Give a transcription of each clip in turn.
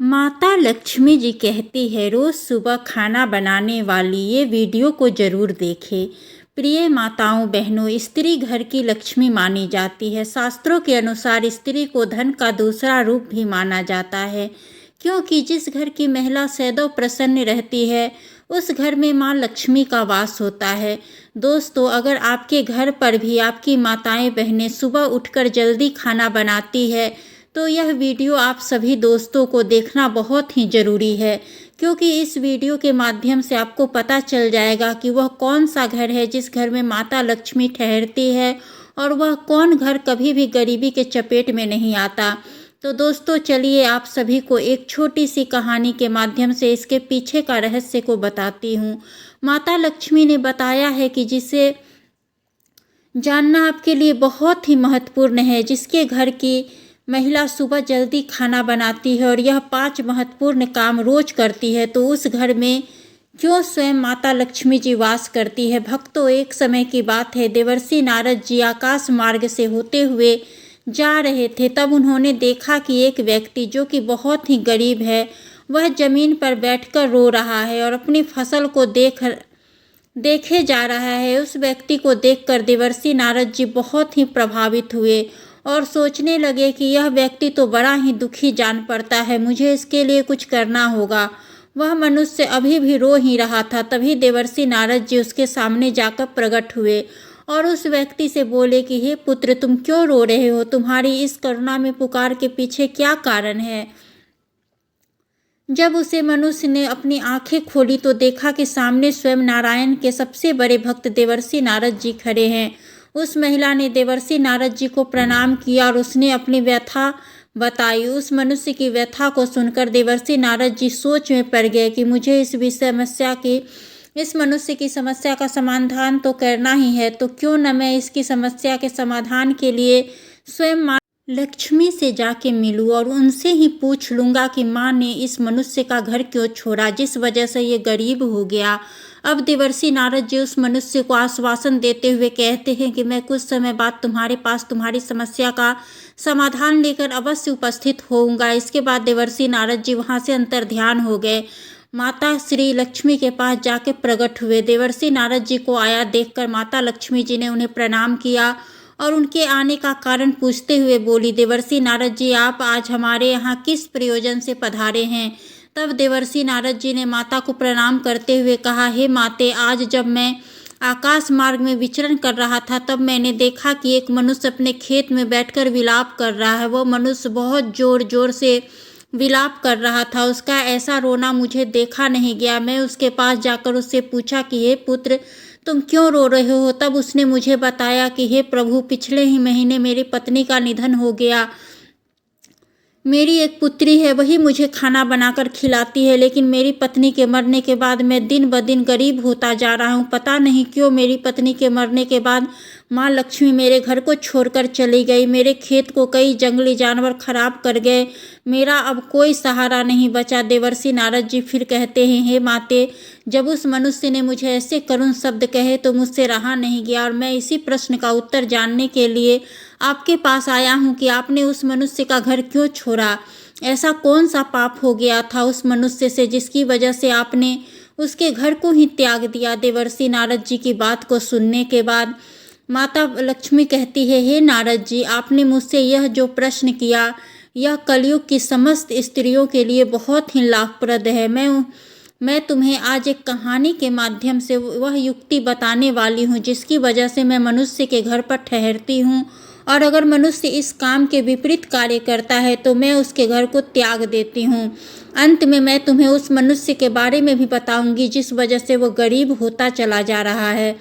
माता लक्ष्मी जी कहती है, रोज सुबह खाना बनाने वाली ये वीडियो को जरूर देखें। प्रिय माताओं बहनों, स्त्री घर की लक्ष्मी मानी जाती है। शास्त्रों के अनुसार स्त्री को धन का दूसरा रूप भी माना जाता है, क्योंकि जिस घर की महिला सदैव प्रसन्न रहती है उस घर में माँ लक्ष्मी का वास होता है। दोस्तों, अगर आपके घर पर भी आपकी माताएं बहनें सुबह उठकर जल्दी खाना बनाती है तो यह वीडियो आप सभी दोस्तों को देखना बहुत ही ज़रूरी है, क्योंकि इस वीडियो के माध्यम से आपको पता चल जाएगा कि वह कौन सा घर है जिस घर में माता लक्ष्मी ठहरती है और वह कौन घर कभी भी गरीबी के चपेट में नहीं आता। तो दोस्तों, चलिए आप सभी को एक छोटी सी कहानी के माध्यम से इसके पीछे का रहस्य को बताती हूँ। माता लक्ष्मी ने बताया है कि जिसे जानना आपके लिए बहुत ही महत्वपूर्ण है, जिसके घर की महिला सुबह जल्दी खाना बनाती है और यह 5 महत्वपूर्ण काम रोज करती है, तो उस घर में क्यों स्वयं माता लक्ष्मी जी वास करती है। भक्तों, एक समय की बात है, देवर्षि नारद जी आकाश मार्ग से होते हुए जा रहे थे। तब उन्होंने देखा कि एक व्यक्ति जो कि बहुत ही गरीब है, वह जमीन पर बैठकर रो रहा है और अपनी फसल को देखे जा रहा है। उस व्यक्ति को देखकर देवर्षि नारद जी बहुत ही प्रभावित हुए और सोचने लगे कि यह व्यक्ति तो बड़ा ही दुखी जान पड़ता है, मुझे इसके लिए कुछ करना होगा। वह मनुष्य अभी भी रो ही रहा था। तभी देवर्षि नारद जी उसके सामने जाकर प्रकट हुए और उस व्यक्ति से बोले कि हे पुत्र, तुम क्यों रो रहे हो? तुम्हारी इस करुणा में पुकार के पीछे क्या कारण है? जब उसे मनुष्य ने अपनी आंखें खोली तो देखा कि सामने स्वयं नारायण के सबसे बड़े भक्त देवर्षि नारद जी खड़े हैं। उस महिला ने देवर्षि नारद जी को प्रणाम किया और उसने अपनी व्यथा बताई। उस मनुष्य की व्यथा को सुनकर देवर्षि नारद जी सोच में पड़ गए कि मुझे इस मनुष्य की समस्या का समाधान तो करना ही है, तो क्यों न मैं इसकी समस्या के समाधान के लिए स्वयं माँ लक्ष्मी से जाके मिलूं और उनसे ही पूछ लूँगा कि माँ ने इस मनुष्य का घर क्यों छोड़ा, जिस वजह से ये गरीब हो गया। अब देवर्षि नारद जी उस मनुष्य को आश्वासन देते हुए कहते हैं कि मैं कुछ समय बाद तुम्हारे पास तुम्हारी समस्या का समाधान लेकर अवश्य उपस्थित होऊंगा। इसके बाद देवर्षि नारद जी वहाँ से अंतर्ध्यान हो गए, माता श्री लक्ष्मी के पास जाके प्रकट हुए। देवर्षि नारद जी को आया देखकर माता लक्ष्मी जी ने उन्हें प्रणाम किया और उनके आने का कारण पूछते हुए बोली, देवर्षि नारद जी, आप आज हमारे यहाँ किस प्रयोजन से पधारे हैं? तब देवर्षि नारद जी ने माता को प्रणाम करते हुए कहा, हे माते, आज जब मैं आकाश मार्ग में विचरण कर रहा था तब मैंने देखा कि एक मनुष्य अपने खेत में बैठकर विलाप कर रहा है। वह मनुष्य बहुत जोर जोर से विलाप कर रहा था। उसका ऐसा रोना मुझे देखा नहीं गया। मैं उसके पास जाकर उससे पूछा कि हे पुत्र, तुम क्यों रो रहे हो? तब उसने मुझे बताया कि हे प्रभु, पिछले ही महीने मेरी पत्नी का निधन हो गया। मेरी एक पुत्री है, वही मुझे खाना बनाकर खिलाती है, लेकिन मेरी पत्नी के मरने के बाद मैं दिन ब दिन गरीब होता जा रहा हूँ। पता नहीं क्यों मेरी पत्नी के मरने के बाद माँ लक्ष्मी मेरे घर को छोड़कर चली गई। मेरे खेत को कई जंगली जानवर खराब कर गए। मेरा अब कोई सहारा नहीं बचा। देवर्षि नारद जी फिर कहते हैं, हे माते, जब उस मनुष्य ने मुझे ऐसे करुण शब्द कहे तो मुझसे रहा नहीं गया और मैं इसी प्रश्न का उत्तर जानने के लिए आपके पास आया हूँ कि आपने उस मनुष्य का घर क्यों छोड़ा? ऐसा कौन सा पाप हो गया था उस मनुष्य से जिसकी वजह से आपने उसके घर को ही त्याग दिया? देवर्षि नारद जी की बात को सुनने के बाद माता लक्ष्मी कहती है, हे नारद जी, आपने मुझसे यह जो प्रश्न किया यह कलयुग की समस्त स्त्रियों के लिए बहुत ही लाभप्रद है। मैं तुम्हें आज एक कहानी के माध्यम से वह युक्ति बताने वाली हूँ जिसकी वजह से मैं मनुष्य के घर पर ठहरती हूँ, और अगर मनुष्य इस काम के विपरीत कार्य करता है तो मैं उसके घर को त्याग देती हूँ। अंत में मैं तुम्हें उस मनुष्य के बारे में भी बताऊंगी जिस वजह से वो गरीब होता चला जा रहा है।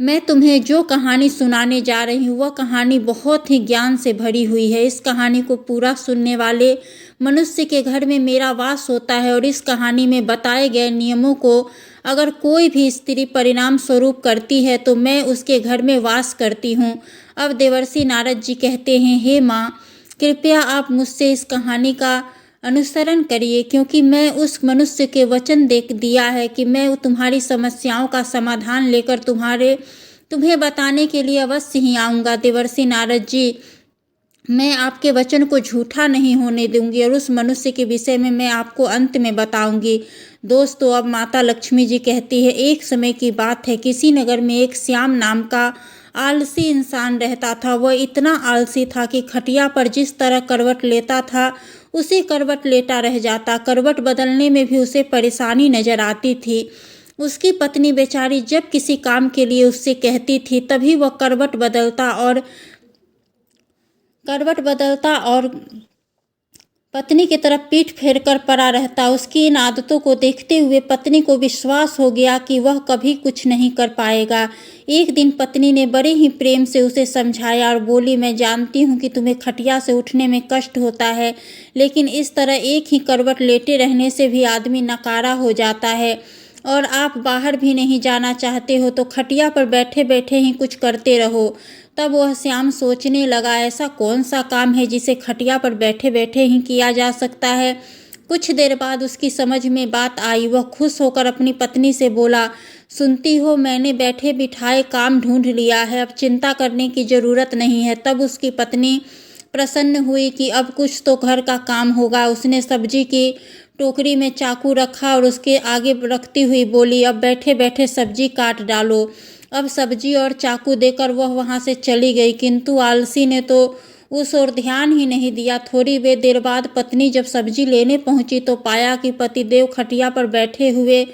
मैं तुम्हें जो कहानी सुनाने जा रही हूँ वह कहानी बहुत ही ज्ञान से भरी हुई है। इस कहानी को पूरा सुनने वाले मनुष्य के घर में मेरा वास होता है और इस कहानी में बताए गए नियमों को अगर कोई भी स्त्री परिणाम स्वरूप करती है तो मैं उसके घर में वास करती हूँ। अब देवर्षि नारद जी कहते हैं, हे माँ, कृपया आप मुझसे इस कहानी का अनुसरण करिए, क्योंकि मैं उस मनुष्य के वचन दे दिया है कि मैं तुम्हारी समस्याओं का समाधान लेकर तुम्हें बताने के लिए अवश्य ही आऊँगा। देवर्षि नारद जी मैं आपके वचन को झूठा नहीं होने दूंगी और उस मनुष्य के विषय में मैं आपको अंत में बताऊंगी। दोस्तों, अब माता लक्ष्मी जी कहती है, एक समय की बात है, किसी नगर में एक श्याम नाम का आलसी इंसान रहता था। वह इतना आलसी था कि खटिया पर जिस तरह करवट लेता था उसी करवट लेटा रह जाता। करवट बदलने में भी उसे परेशानी नजर आती थी। उसकी पत्नी बेचारी जब किसी काम के लिए उससे कहती थी तभी वह करवट बदलता और पत्नी की तरफ पीठ फेर कर पड़ा रहता। उसकी इन आदतों को देखते हुए पत्नी को विश्वास हो गया कि वह कभी कुछ नहीं कर पाएगा। एक दिन पत्नी ने बड़े ही प्रेम से उसे समझाया और बोली, मैं जानती हूँ कि तुम्हें खटिया से उठने में कष्ट होता है, लेकिन इस तरह एक ही करवट लेटे रहने से भी आदमी नकारा हो जाता है और आप बाहर भी नहीं जाना चाहते हो तो खटिया पर बैठे बैठे ही कुछ करते रहो। तब वह श्याम सोचने लगा, ऐसा कौन सा काम है जिसे खटिया पर बैठे बैठे ही किया जा सकता है। कुछ देर बाद उसकी समझ में बात आई। वह खुश होकर अपनी पत्नी से बोला, सुनती हो, मैंने बैठे बिठाए काम ढूंढ लिया है, अब चिंता करने की ज़रूरत नहीं है। तब उसकी पत्नी प्रसन्न हुई कि अब कुछ तो घर का काम होगा। उसने सब्जी की टोकरी में चाकू रखा और उसके आगे रखती हुई बोली, अब बैठे बैठे सब्जी काट डालो। अब सब्जी और चाकू देकर वह वहाँ से चली गई, किंतु आलसी ने तो उस ओर ध्यान ही नहीं दिया। थोड़ी देर बाद पत्नी जब सब्जी लेने पहुंची तो पाया कि पतिदेव खटिया पर बैठे हुए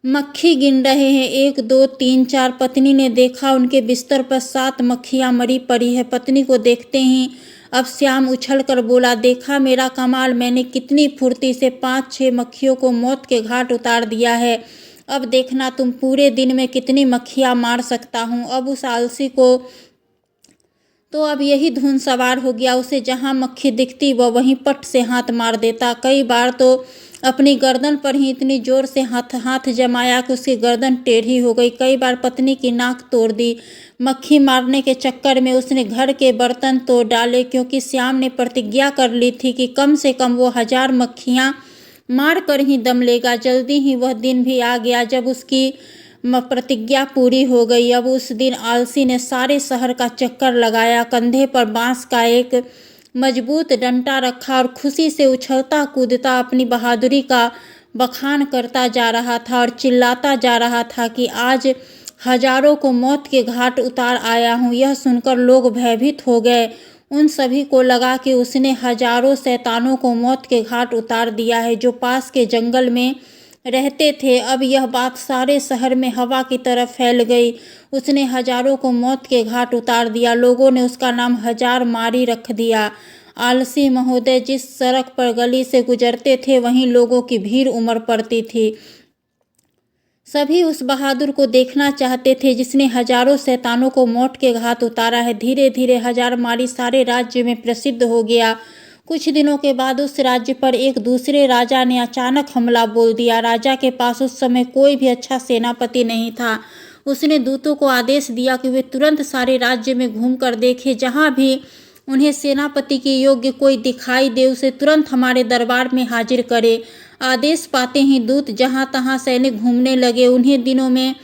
मक्खी गिन रहे हैं, 1 2 3 4। पत्नी ने देखा उनके बिस्तर पर 7 मक्खियां मरी पड़ी है। पत्नी को देखते ही अब श्याम उछलकर बोला, देखा मेरा कमाल, मैंने कितनी फुर्ती से 5-6 मक्खियों को मौत के घाट उतार दिया है। अब देखना तुम पूरे दिन में कितनी मक्खियां मार सकता हूँ। अब उस आलसी को तो अब यही धुन सवार हो गया। उसे जहाँ मक्खी दिखती वह वहीं पट से हाथ मार देता। कई बार तो अपनी गर्दन पर ही इतनी जोर से हाथ जमाया कि उसकी गर्दन टेढ़ी हो गई। कई बार पत्नी की नाक तोड़ दी। मक्खी मारने के चक्कर में उसने घर के बर्तन तोड़ डाले, क्योंकि श्याम ने प्रतिज्ञा कर ली थी कि कम से कम वो 1000 मक्खियाँ मार कर ही दम लेगा। जल्दी ही वह दिन भी आ गया जब उसकी प्रतिज्ञा पूरी हो गई। अब उस दिन आलसी ने सारे शहर का चक्कर लगाया, कंधे पर बांस का एक मजबूत डंडा रखा और खुशी से उछलता कूदता अपनी बहादुरी का बखान करता जा रहा था और चिल्लाता जा रहा था कि आज हजारों को मौत के घाट उतार आया हूँ। यह सुनकर लोग भयभीत हो गए। उन सभी को लगा कि उसने हजारों शैतानों को मौत के घाट उतार दिया है जो पास के जंगल में रहते थे। अब यह बात सारे शहर में हवा की तरह फैल गई। उसने हजारों को मौत के घाट उतार दिया। लोगों ने उसका नाम 1000 मारी रख दिया। आलसी महोदय जिस सड़क पर गली से गुजरते थे वहीं लोगों की भीड़ उमड़ पड़ती थी। सभी उस बहादुर को देखना चाहते थे जिसने हजारों शैतानों को मौत के घाट उतारा है। धीरे धीरे 1000 मारी सारे राज्य में प्रसिद्ध हो गया। कुछ दिनों के बाद उस राज्य पर एक दूसरे राजा ने अचानक हमला बोल दिया। राजा के पास उस समय कोई भी अच्छा सेनापति नहीं था। उसने दूतों को आदेश दिया कि वे तुरंत सारे राज्य में घूमकर देखें, जहाँ भी उन्हें सेनापति के योग्य कोई दिखाई दे उसे तुरंत हमारे दरबार में हाजिर करे। आदेश पाते ही दूत जहाँ तहाँ सैनिक घूमने लगे। उन्हीं दिनों में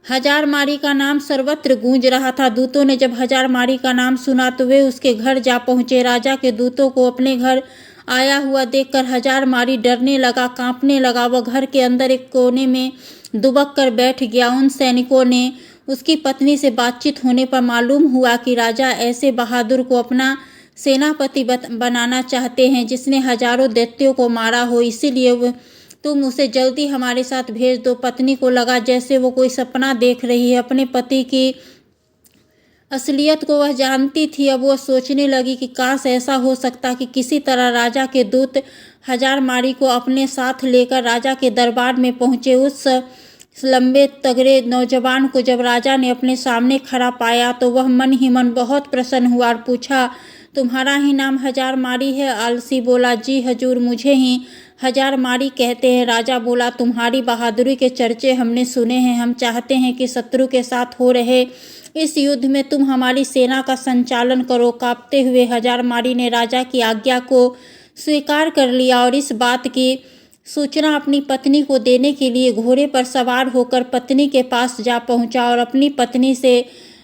1000 मारी का नाम सर्वत्र गूंज रहा था। दूतों ने जब 1000 मारी का नाम सुना तो वे उसके घर जा पहुंचे। राजा के दूतों को अपने घर आया हुआ देखकर 1000 मारी डरने लगा, कांपने लगा। वह घर के अंदर एक कोने में दुबक कर बैठ गया। उन सैनिकों ने उसकी पत्नी से बातचीत होने पर मालूम हुआ कि राजा ऐसे बहादुर को अपना सेनापति बनाना चाहते हैं जिसने हजारों दैत्यों को मारा हो, इसीलिए तुम उसे जल्दी हमारे साथ भेज दो। पत्नी को लगा जैसे वो कोई सपना देख रही है। अपने पति की असलियत को वह जानती थी। अब वह सोचने लगी कि काश ऐसा हो सकता कि किसी तरह राजा के दूत 1000 मारी को अपने साथ लेकर राजा के दरबार में पहुंचे। उस लंबे तगड़े नौजवान को जब राजा ने अपने सामने खड़ा पाया तो वह मन ही मन बहुत प्रसन्न हुआ और पूछा, तुम्हारा ही नाम 1000 मारी है? आलसी बोला, जी हजूर, मुझे ही 1000 मारी कहते हैं। राजा बोला, तुम्हारी बहादुरी के चर्चे हमने सुने हैं। हम चाहते हैं कि शत्रु के साथ हो रहे इस युद्ध में तुम हमारी सेना का संचालन करो। कांपते हुए 1000 मारी ने राजा की आज्ञा को स्वीकार कर लिया और इस बात की सूचना अपनी पत्नी को देने के लिए घोड़े पर सवार होकर पत्नी के पास जा पहुंचा और अपनी पत्नी से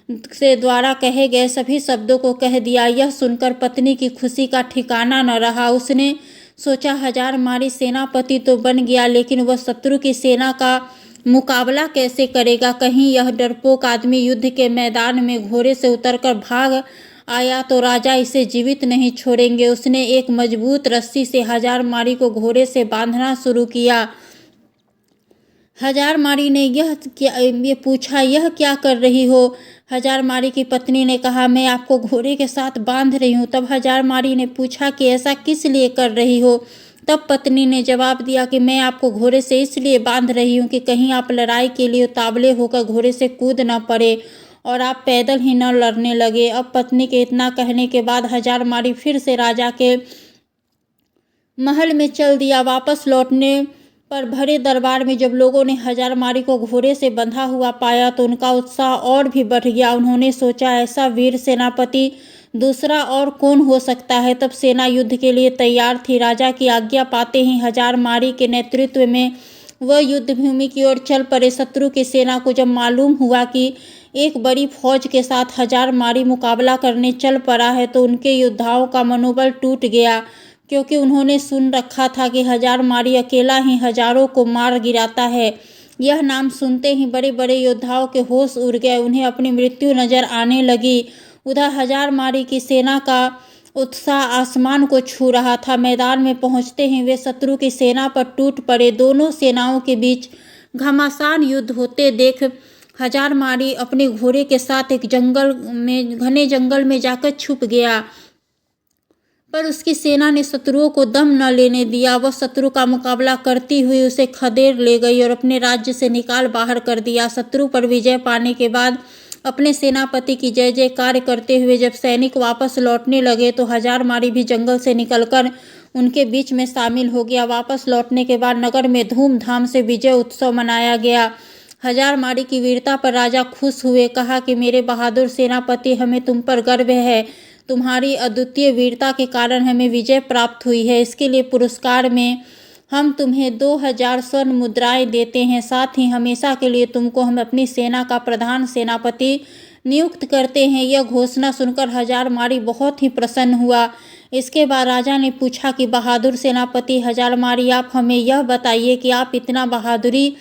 से द्वारा कहे गए सभी शब्दों को कह दिया। यह सुनकर पत्नी की खुशी का ठिकाना न रहा। उसने सोचा, हजारमारी सेनापति तो बन गया, लेकिन वह शत्रु की सेना का मुकाबला कैसे करेगा? कहीं यह डरपोक आदमी युद्ध के मैदान में घोड़े से उतरकर भाग आया तो राजा इसे जीवित नहीं छोड़ेंगे। उसने एक मजबूत रस्सी से हजारमारी को घोड़े से बांधना शुरू किया। हजारमारी ने ये पूछा, यह क्या कर रही हो? हजारमारी की पत्नी ने कहा, मैं आपको घोड़े के साथ बांध रही हूँ। तब हजारमारी ने पूछा कि ऐसा किस लिए कर रही हो? तब पत्नी ने जवाब दिया कि मैं आपको घोड़े से इसलिए बांध रही हूँ कि कहीं आप लड़ाई के लिए उतावले होकर घोड़े से कूद न पड़े और आप पैदल ही न लड़ने लगे। अब पत्नी के इतना कहने के बाद हजारमारी फिर से राजा के महल में चल दिया। वापस लौटने पर भरे दरबार में जब लोगों ने हजारमारी को घोड़े से बंधा हुआ पाया तो उनका उत्साह और भी बढ़ गया। उन्होंने सोचा, ऐसा वीर सेनापति दूसरा और कौन हो सकता है? तब सेना युद्ध के लिए तैयार थी। राजा की आज्ञा पाते ही हजारमारी के नेतृत्व में वह युद्ध भूमि की ओर चल पड़े। शत्रु की सेना को जब मालूम हुआ कि एक बड़ी फौज के साथ हजारमारी मुकाबला करने चल पड़ा है तो उनके योद्धाओं का मनोबल टूट गया, क्योंकि उन्होंने सुन रखा था कि हजारमारी अकेला ही हजारों को मार गिराता है। यह नाम सुनते ही बड़े बड़े योद्धाओं के होश उड़ गए। उन्हें अपनी मृत्यु नजर आने लगी। उधर हजारमारी की सेना का उत्साह आसमान को छू रहा था। मैदान में पहुंचते ही वे शत्रु की सेना पर टूट पड़े। दोनों सेनाओं के बीच घमासान युद्ध होते देख हजारमारी अपने घोड़े के साथ एक घने जंगल में जाकर छुप गया, पर उसकी सेना ने शत्रुओं को दम न लेने दिया। वह शत्रु का मुकाबला करती हुई उसे खदेड़ ले गई और अपने राज्य से निकाल बाहर कर दिया। शत्रु पर विजय पाने के बाद अपने सेनापति की जय जयकार करते हुए जब सैनिक वापस लौटने लगे तो हजारमारी भी जंगल से निकलकर उनके बीच में शामिल हो गया। वापस लौटने के बाद नगर में धूमधाम से विजय उत्सव मनाया गया। हजारमारी की वीरता पर राजा खुश हुए। कहा कि मेरे बहादुर सेनापति, हमें तुम पर गर्व है। तुम्हारी अद्वितीय वीरता के कारण हमें विजय प्राप्त हुई है। इसके लिए पुरस्कार में हम तुम्हें 2000 स्वर्ण मुद्राएं देते हैं। साथ ही हमेशा के लिए तुमको हम अपनी सेना का प्रधान सेनापति नियुक्त करते हैं। यह घोषणा सुनकर हजारमारी बहुत ही प्रसन्न हुआ। इसके बाद राजा ने पूछा कि बहादुर सेनापति हजारमारी, आप हमें यह बताइए कि आप इतना बहादुरी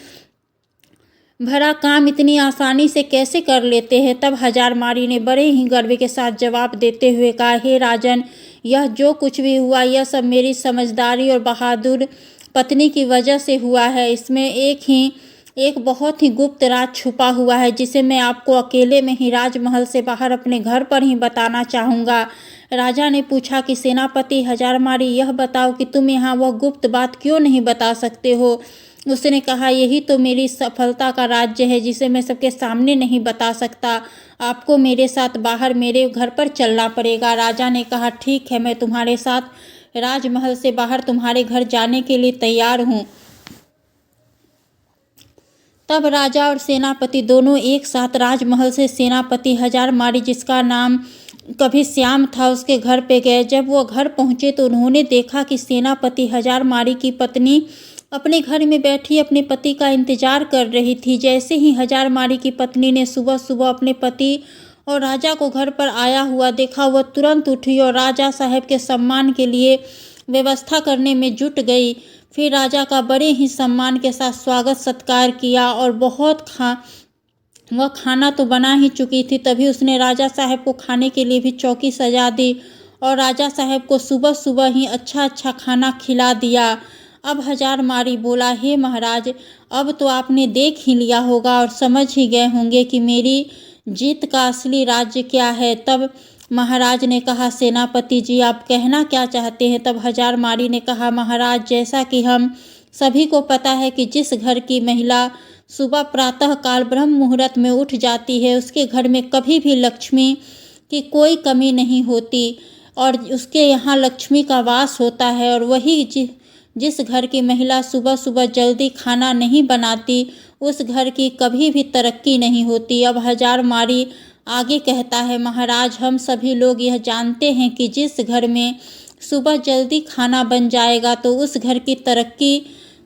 भरा काम इतनी आसानी से कैसे कर लेते हैं? तब हजारमारी ने बड़े ही गर्व के साथ जवाब देते हुए कहा, हे राजन, यह जो कुछ भी हुआ यह सब मेरी समझदारी और बहादुर पत्नी की वजह से हुआ है। इसमें एक बहुत ही गुप्त राज छुपा हुआ है जिसे मैं आपको अकेले में ही राजमहल से बाहर अपने घर पर ही बताना चाहूँगा। राजा ने पूछा कि सेनापति हजारमारी, यह बताओ कि तुम यहाँ वह गुप्त बात क्यों नहीं बता सकते हो? उसने कहा, यही तो मेरी सफलता का राज्य है जिसे मैं सबके सामने नहीं बता सकता। आपको मेरे साथ बाहर मेरे घर पर चलना पड़ेगा। राजा ने कहा, ठीक है, मैं तुम्हारे साथ राजमहल से बाहर तुम्हारे घर जाने के लिए तैयार हूँ। तब राजा और सेनापति दोनों एक साथ राजमहल से सेनापति हजारमारी, जिसका नाम कभी श्याम था, उसके घर पे गए। जब वो घर पहुँचे तो उन्होंने देखा कि सेनापति हजारमारी की पत्नी अपने घर में बैठी अपने पति का इंतजार कर रही थी। जैसे ही हजारमारी की पत्नी ने सुबह सुबह अपने पति और राजा को घर पर आया हुआ देखा, वह तुरंत उठी और राजा साहब के सम्मान के लिए व्यवस्था करने में जुट गई। फिर राजा का बड़े ही सम्मान के साथ स्वागत सत्कार किया और वह खाना तो बना ही चुकी थी, तभी उसने राजा साहब को खाने के लिए भी चौकी सजा दी और राजा साहब को सुबह सुबह ही अच्छा खाना खिला दिया। अब हजारमारी बोला, हे महाराज, अब तो आपने देख ही लिया होगा और समझ ही गए होंगे कि मेरी जीत का असली राज्य क्या है। तब महाराज ने कहा, सेनापति जी, आप कहना क्या चाहते हैं? तब हजारमारी ने कहा, महाराज, जैसा कि हम सभी को पता है कि जिस घर की महिला सुबह प्रातः काल ब्रह्म मुहूर्त में उठ जाती है उसके घर में कभी भी लक्ष्मी की कोई कमी नहीं होती और उसके यहाँ लक्ष्मी का वास होता है। और वही जिस घर की महिला सुबह सुबह जल्दी खाना नहीं बनाती उस घर की कभी भी तरक्की नहीं होती। अब हजारमारी आगे कहता है, महाराज, हम सभी लोग यह जानते हैं कि जिस घर में सुबह जल्दी खाना बन जाएगा तो उस घर की तरक्की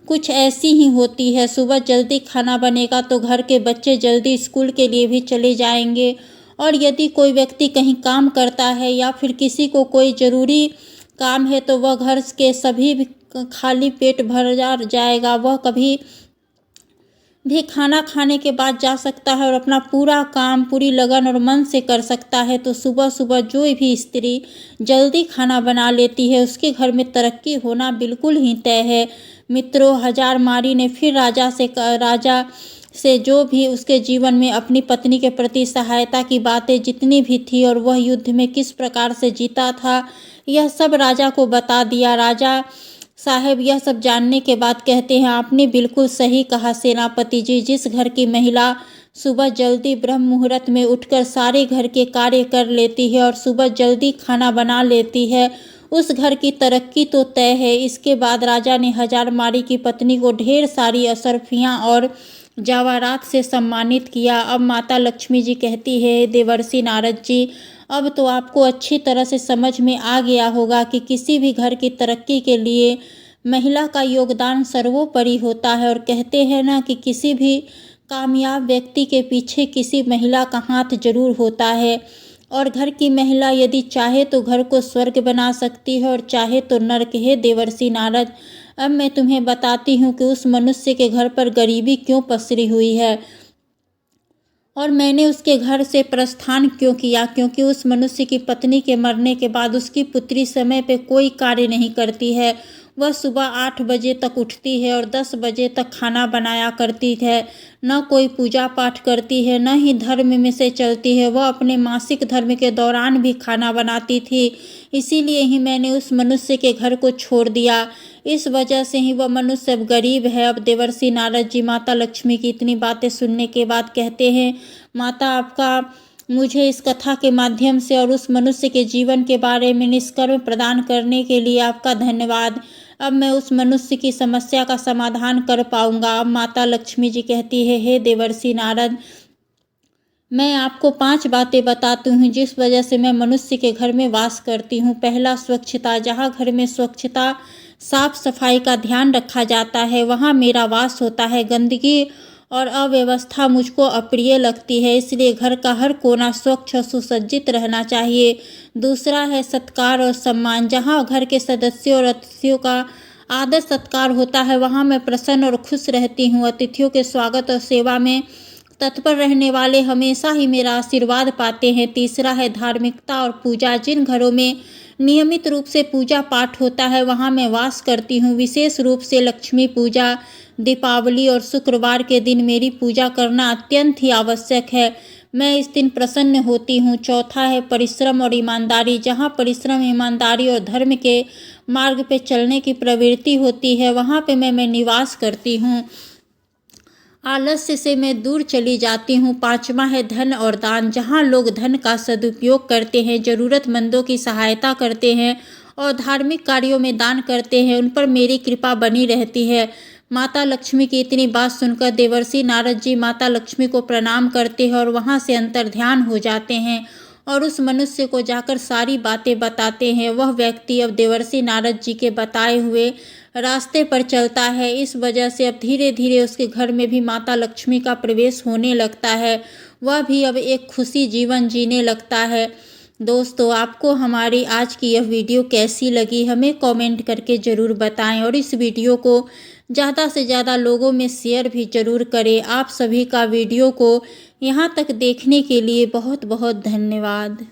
कुछ ऐसी ही होती है। सुबह जल्दी खाना बनेगा तो घर के बच्चे जल्दी स्कूल के लिए भी चले जाएंगे और यदि कोई व्यक्ति कहीं काम करता है या फिर किसी को कोई ज़रूरी काम है तो वह घर के सभी खाली पेट भर जाएगा। वह कभी भी खाना खाने के बाद जा सकता है और अपना पूरा काम पूरी लगन और मन से कर सकता है। तो सुबह सुबह जो भी स्त्री जल्दी खाना बना लेती है उसके घर में तरक्की होना बिल्कुल ही तय है। मित्रों, हजारमारी ने फिर राजा से जो भी उसके जीवन में अपनी पत्नी के प्रति सहायता की बातें जितनी भी थी और वह युद्ध में किस प्रकार से जीता था, यह सब राजा को बता दिया। राजा साहब यह सब जानने के बाद कहते हैं, आपने बिल्कुल सही कहा सेनापति जी। जिस घर की महिला सुबह जल्दी ब्रह्म मुहूर्त में उठकर सारे घर के कार्य कर लेती है और सुबह जल्दी खाना बना लेती है, उस घर की तरक्की तो तय है। इसके बाद राजा ने हजारमारी की पत्नी को ढेर सारी अशर्फियाँ और जवाहरात से सम्मानित किया। अब माता लक्ष्मी जी कहती है, देवर्षि नारद जी, अब तो आपको अच्छी तरह से समझ में आ गया होगा कि किसी भी घर की तरक्की के लिए महिला का योगदान सर्वोपरि होता है। और कहते हैं ना कि किसी भी कामयाब व्यक्ति के पीछे किसी महिला का हाथ जरूर होता है। और घर की महिला यदि चाहे तो घर को स्वर्ग बना सकती है और चाहे तो नर्क है। देवर्षि नारद, अब मैं तुम्हें बताती हूँ कि उस मनुष्य के घर पर गरीबी क्यों पसरी हुई है और मैंने उसके घर से प्रस्थान क्यों किया। क्योंकि उस मनुष्य की पत्नी के मरने के बाद उसकी पुत्री समय पे कोई कार्य नहीं करती है। वह सुबह 8 बजे तक उठती है और 10 बजे तक खाना बनाया करती है। न कोई पूजा पाठ करती है, न ही धर्म में से चलती है। वह अपने मासिक धर्म के दौरान भी खाना बनाती थी। इसीलिए ही मैंने उस मनुष्य के घर को छोड़ दिया। इस वजह से ही वह मनुष्य अब गरीब है। अब देवर्षि नारद जी माता लक्ष्मी की इतनी बातें सुनने के बाद कहते हैं, माता, आपका मुझे इस कथा के माध्यम से और उस मनुष्य के जीवन के बारे में निष्कर्म प्रदान करने के लिए आपका धन्यवाद। अब मैं उस मनुष्य की समस्या का समाधान कर पाऊंगा। अब माता लक्ष्मी जी कहती है, हे देवर्षि नारद, मैं आपको 5 बातें बताती हूँ जिस वजह से मैं मनुष्य के घर में वास करती हूँ। पहला, स्वच्छता। जहाँ घर में स्वच्छता साफ सफाई का ध्यान रखा जाता है वहाँ मेरा वास होता है। गंदगी और अव्यवस्था मुझको अप्रिय लगती है, इसलिए घर का हर कोना स्वच्छ और सुसज्जित रहना चाहिए। दूसरा है सत्कार और सम्मान। जहाँ घर के सदस्यों और अतिथियों का आदर सत्कार होता है वहाँ मैं प्रसन्न और खुश रहती हूँ। अतिथियों के स्वागत और सेवा में तत्पर रहने वाले हमेशा ही मेरा आशीर्वाद पाते हैं। तीसरा है धार्मिकता और पूजा। जिन घरों में नियमित रूप से पूजा पाठ होता है वहाँ मैं वास करती हूँ। विशेष रूप से लक्ष्मी पूजा, दीपावली और शुक्रवार के दिन मेरी पूजा करना अत्यंत ही आवश्यक है। मैं इस दिन प्रसन्न होती हूँ। चौथा है परिश्रम और ईमानदारी। जहाँ परिश्रम, ईमानदारी और धर्म के मार्ग पे चलने की प्रवृत्ति होती है वहाँ पे मैं निवास करती हूँ। आलस्य से मैं दूर चली जाती हूँ। 5वां है धन और दान। जहाँ लोग धन का सदुपयोग करते हैं, ज़रूरतमंदों की सहायता करते हैं और धार्मिक कार्यों में दान करते हैं, उन पर मेरी कृपा बनी रहती है। माता लक्ष्मी की इतनी बात सुनकर देवर्षि नारद जी माता लक्ष्मी को प्रणाम करते हैं और वहाँ से अंतर्ध्यान हो जाते हैं और उस मनुष्य को जाकर सारी बातें बताते हैं। वह व्यक्ति अब देवर्षि नारद जी के बताए हुए रास्ते पर चलता है। इस वजह से अब धीरे धीरे उसके घर में भी माता लक्ष्मी का प्रवेश होने लगता है। वह भी अब एक खुशी जीवन जीने लगता है। दोस्तों, आपको हमारी आज की यह वीडियो कैसी लगी हमें कमेंट करके ज़रूर बताएं और इस वीडियो को ज़्यादा से ज़्यादा लोगों में शेयर भी ज़रूर करें। आप सभी का वीडियो को यहाँ तक देखने के लिए बहुत बहुत धन्यवाद।